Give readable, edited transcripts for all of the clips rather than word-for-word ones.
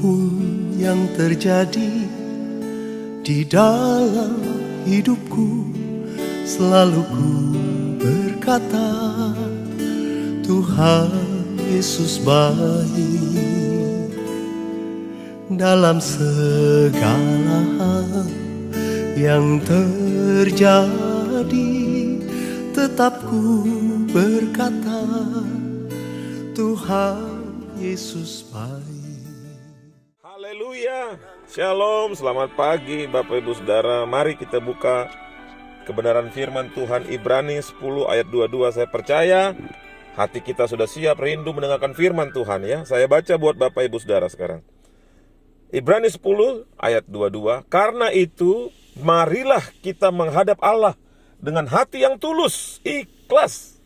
Apapun yang terjadi di dalam hidupku, selalu ku berkata, Tuhan Yesus baik. Dalam segala hal yang terjadi, tetap ku berkata, Tuhan Yesus baik. Haleluya, Shalom, selamat pagi Bapak Ibu Saudara. Mari kita buka kebenaran firman Tuhan Ibrani 10 ayat 22. Saya percaya hati kita sudah siap rindu mendengarkan firman Tuhan ya. Saya baca buat Bapak Ibu Saudara sekarang. Ibrani 10 ayat 22. Karena itu marilah kita menghadap Allah dengan hati yang tulus, ikhlas,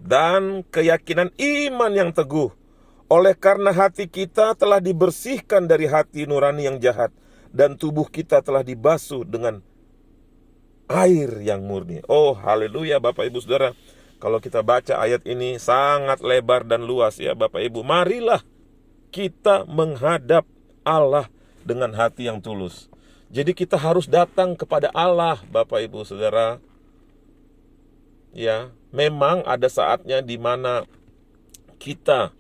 dan keyakinan iman yang teguh. Oleh karena hati kita telah dibersihkan dari hati nurani yang jahat, dan tubuh kita telah dibasuh dengan air yang murni. Oh haleluya Bapak Ibu Saudara. Kalau kita baca ayat ini sangat lebar dan luas ya Bapak Ibu. Marilah kita menghadap Allah dengan hati yang tulus. Jadi kita harus datang kepada Allah Bapak Ibu Saudara. Ya, memang ada saatnya di mana kita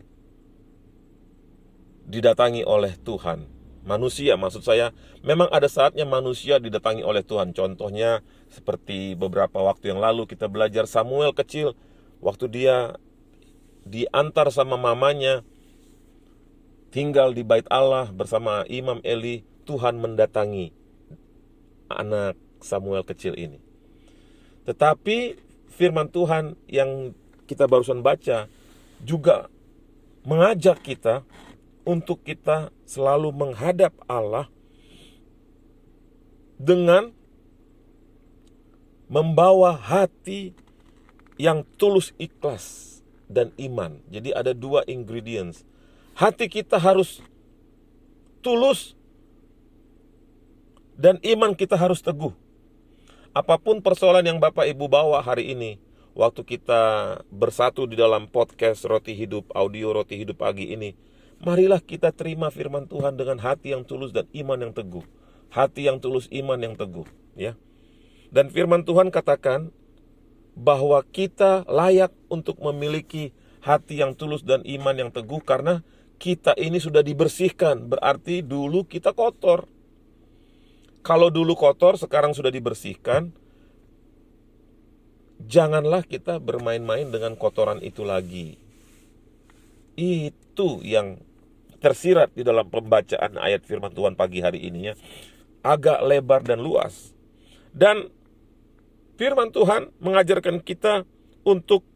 didatangi oleh Tuhan. Manusia maksud saya, memang ada saatnya manusia didatangi oleh Tuhan. Contohnya seperti beberapa waktu yang lalu kita belajar Samuel kecil, waktu dia diantar sama mamanya tinggal di bait Allah bersama Imam Eli, Tuhan mendatangi anak Samuel kecil ini. Tetapi firman Tuhan yang kita barusan baca juga mengajak kita untuk kita selalu menghadap Allah dengan membawa hati yang tulus, ikhlas, dan iman. Jadi ada dua ingredients. Hati kita harus tulus dan iman kita harus teguh. Apapun persoalan yang Bapak Ibu bawa hari ini, waktu kita bersatu di dalam podcast Roti Hidup, audio Roti Hidup pagi ini, marilah kita terima firman Tuhan dengan hati yang tulus dan iman yang teguh. Hati yang tulus, iman yang teguh, ya. Dan firman Tuhan katakan bahwa kita layak untuk memiliki hati yang tulus dan iman yang teguh karena kita ini sudah dibersihkan. Berarti dulu kita kotor. Kalau dulu kotor, sekarang sudah dibersihkan. Janganlah kita bermain-main dengan kotoran itu lagi. Itu yang tersirat di dalam pembacaan ayat firman Tuhan pagi hari ini ya. Agak lebar dan luas. Dan firman Tuhan mengajarkan kita untuk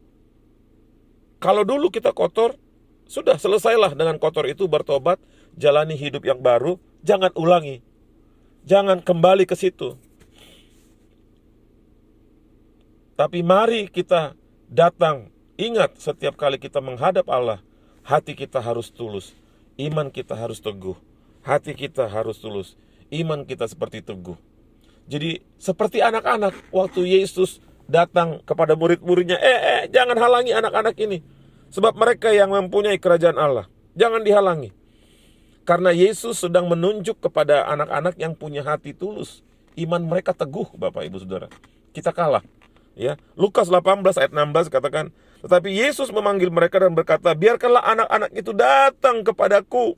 kalau dulu kita kotor, sudah selesailah dengan kotor itu, bertobat, jalani hidup yang baru, jangan ulangi. Jangan kembali ke situ. Tapi mari kita datang, ingat setiap kali kita menghadap Allah, hati kita harus tulus, iman kita harus teguh. Hati kita harus tulus, iman kita seperti teguh. Jadi seperti anak-anak waktu Yesus datang kepada murid-muridnya, jangan halangi anak-anak ini. Sebab mereka yang mempunyai kerajaan Allah. Jangan dihalangi. Karena Yesus sedang menunjuk kepada anak-anak yang punya hati tulus. Iman mereka teguh Bapak Ibu Saudara. Kita kalah. Ya, Lukas 18 ayat 16 katakan, tetapi Yesus memanggil mereka dan berkata, biarkanlah anak-anak itu datang kepadaku.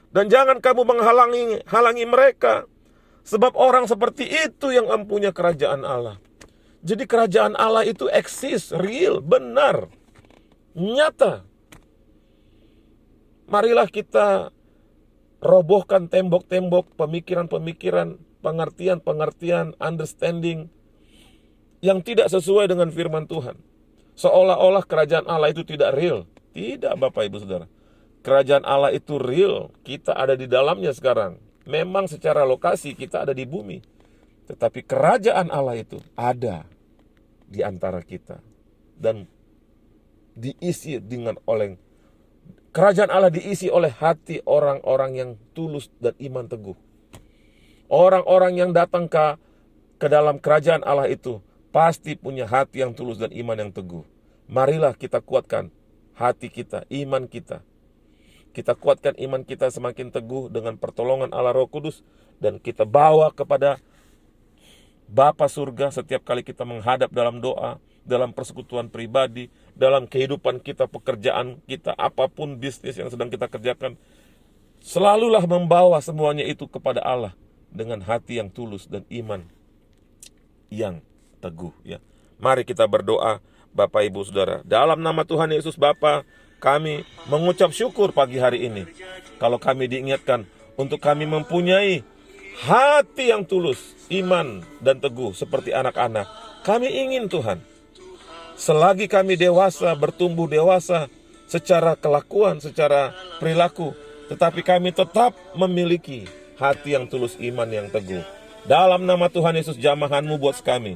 Dan jangan kamu menghalangi mereka. Sebab orang seperti itu yang mempunyai kerajaan Allah. Jadi kerajaan Allah itu eksis, real, benar, nyata. Marilah kita robohkan tembok-tembok pemikiran-pemikiran, pengertian-pengertian, understanding yang tidak sesuai dengan firman Tuhan. Seolah-olah kerajaan Allah itu tidak real. Tidak Bapak Ibu Saudara. Kerajaan Allah itu real. Kita ada di dalamnya sekarang. Memang secara lokasi kita ada di bumi. Tetapi kerajaan Allah itu ada di antara kita. Dan diisi dengan oleh kerajaan Allah diisi oleh hati orang-orang yang tulus dan iman teguh. Orang-orang yang datang ke dalam kerajaan Allah itu pasti punya hati yang tulus dan iman yang teguh. Marilah kita kuatkan hati kita, iman kita. Kita kuatkan iman kita semakin teguh dengan pertolongan Allah Roh Kudus. Dan kita bawa kepada Bapa surga setiap kali kita menghadap dalam doa, dalam persekutuan pribadi, dalam kehidupan kita, pekerjaan kita, apapun bisnis yang sedang kita kerjakan. Selalulah membawa semuanya itu kepada Allah dengan hati yang tulus dan iman yang teguh. Ya. Mari kita berdoa, Bapak Ibu Saudara. Dalam nama Tuhan Yesus Bapa, kami mengucap syukur pagi hari ini. Kalau kami diingatkan untuk kami mempunyai hati yang tulus, iman dan teguh seperti anak-anak. Kami ingin Tuhan, selagi kami dewasa, bertumbuh dewasa secara kelakuan, secara perilaku, tetapi kami tetap memiliki hati yang tulus, iman yang teguh. Dalam nama Tuhan Yesus, jamahan-Mu buat kami.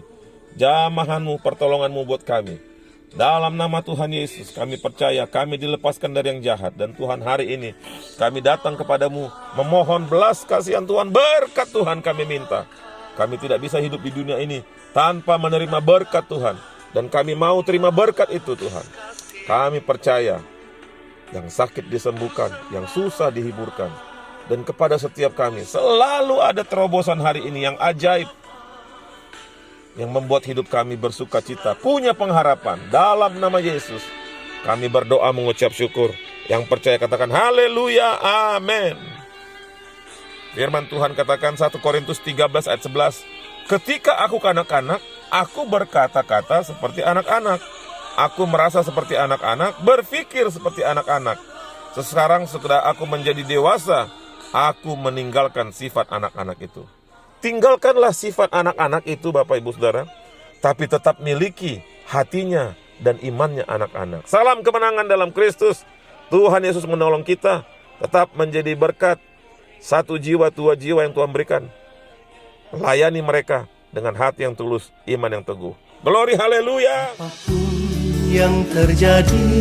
Jamahan-Mu, pertolongan-Mu buat kami. Dalam nama Tuhan Yesus, kami percaya kami dilepaskan dari yang jahat. Dan Tuhan, hari ini kami datang kepadamu memohon belas kasihan Tuhan. Berkat Tuhan kami minta. Kami tidak bisa hidup di dunia ini tanpa menerima berkat Tuhan. Dan kami mau terima berkat itu Tuhan. Kami percaya yang sakit disembuhkan, yang susah dihiburkan. Dan kepada setiap kami selalu ada terobosan hari ini yang ajaib, yang membuat hidup kami bersuka cita, punya pengharapan. Dalam nama Yesus kami berdoa mengucap syukur. Yang percaya katakan haleluya, amin. Firman Tuhan katakan 1 Korintus 13 ayat 11, ketika aku kanak-kanak, aku berkata-kata seperti anak-anak, aku merasa seperti anak-anak, berpikir seperti anak-anak. Sekarang setelah aku menjadi dewasa, aku meninggalkan sifat anak-anak itu. Tinggalkanlah sifat anak-anak itu Bapak Ibu Saudara, tapi tetap miliki hatinya dan imannya anak-anak. Salam kemenangan dalam Kristus. Tuhan Yesus menolong kita tetap menjadi berkat. 1 jiwa, 2 jiwa yang Tuhan berikan, layani mereka dengan hati yang tulus, iman yang teguh. Glory haleluya. Apapun yang terjadi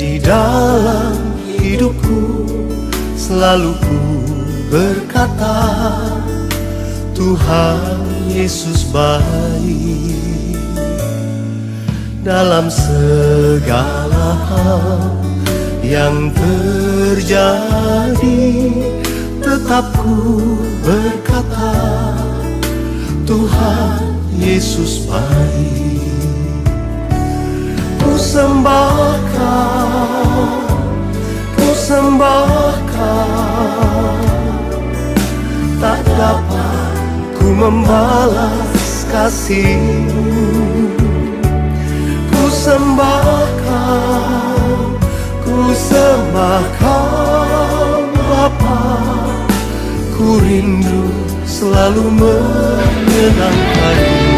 di dalam hidupku, selalu ku berkata, Tuhan Yesus baik. Dalam segala hal yang terjadi, tetap ku berkata, Tuhan Yesus baik. Ku sembah Kau, tak dapat ku membalas kasih-Mu. Ku sembah Kau Bapa, ku rindu selalu menyenangkan-Mu.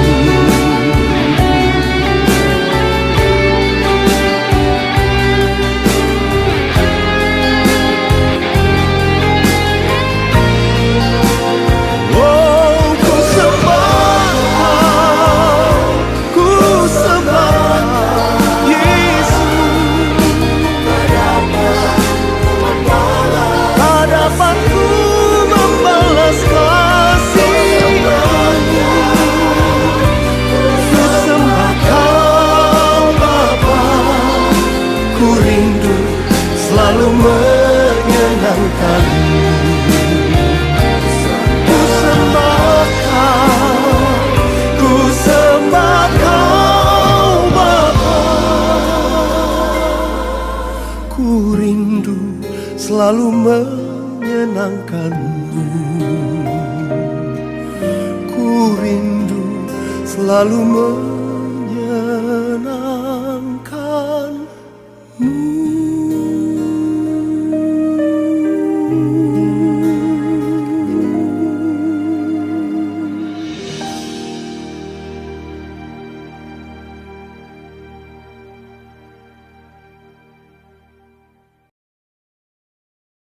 Selalu menyenangkan-Mu. Ku rindu selalu